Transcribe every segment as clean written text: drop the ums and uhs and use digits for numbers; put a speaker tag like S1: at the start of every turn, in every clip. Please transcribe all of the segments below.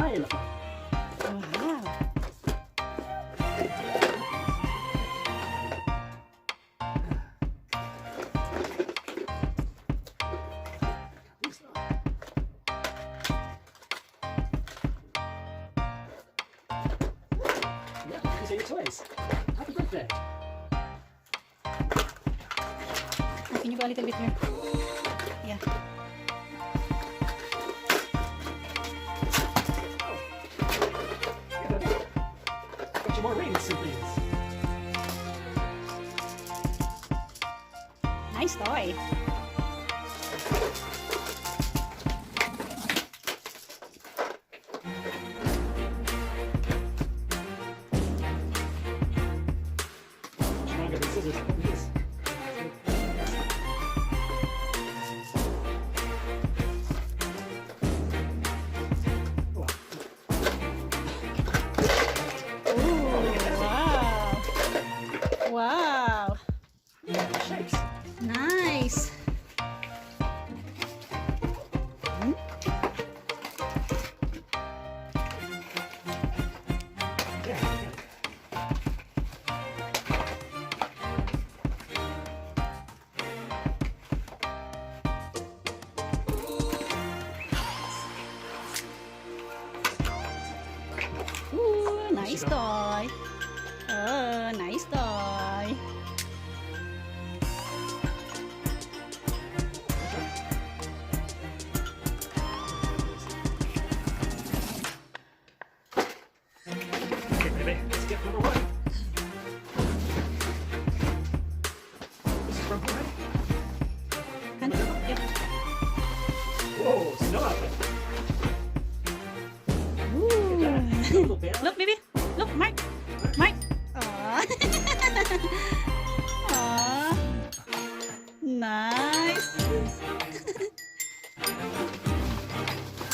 S1: smile.
S2: Wow.
S1: Yeah, these are your toys. Happy birthday.
S2: Can you go a little bit here? Yeah.
S1: Got you more rings and things.
S2: Nice toy.
S1: Stronger than scissors. Look at this. Wow.
S2: Ooh, wow. Wow.
S1: Shapes.
S2: Nice.
S1: Yeah.
S2: Ooh, nice toy. Oh, nice toy.
S1: Okay, baby. Let's get number one. This is from who, honey?
S2: Yep.
S1: Whoa, Snow.
S2: Ooh.
S1: Little bear.
S2: Look, baby. Look, Mark. Mark. Aww. Aww. Nice.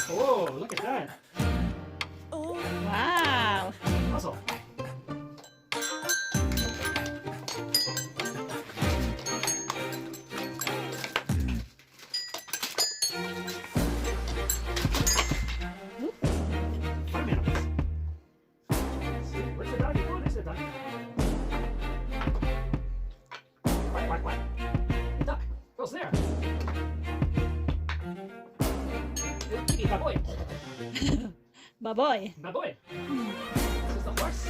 S1: Oh, look at that.
S2: Wow.
S1: Puzzle. Farm animals. See, where's the doggy? Oh, there's the doggy. Quack, quack, quack. The duck goes there. Little piggy, baboy.
S2: Baboy.
S1: Baboy. This is the horse.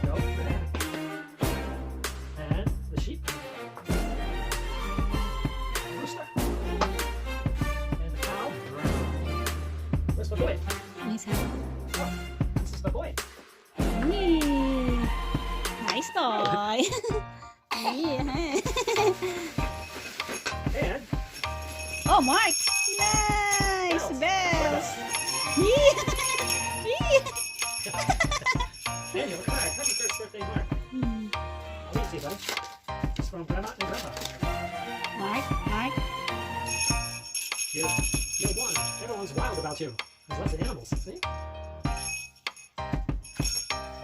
S1: There we go. And the sheep. Rooster. And the cow. Where's Baboy?
S2: Nice hand.
S1: Oh, this is Baboy.
S2: Yay. Nice toy. Yeah.
S1: And
S2: Oh, Mark. Nice. Bells.
S1: Daniel, card. Happy first birthday, Mark. Let me see, buddy. It's from Grandma and Grandpa.
S2: Mark.
S1: You're one. Everyone's wild about you. There's lots of animals. See?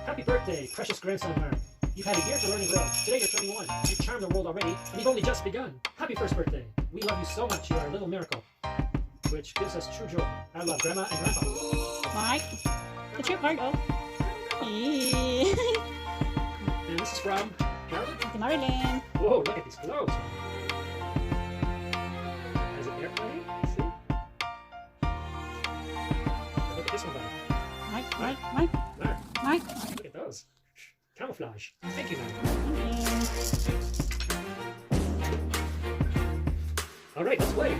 S1: Happy birthday, precious grandson Mark. You've had a year to learn and grow. Today you're 21. You've charmed the world already, and you've only just begun. Happy first birthday. We love you so much. You are a little miracle, which gives us true joy. I love Grandma and Grandpa.
S2: Mark. It's your card, oh.
S1: And this is from Marilyn.
S2: Marilyn.
S1: Whoa, look at these clothes. Is it airplane? See? Look at this one, buddy.
S2: Mark.
S1: Mark, look at those. Camouflage. Thank you, man. All right, let's play.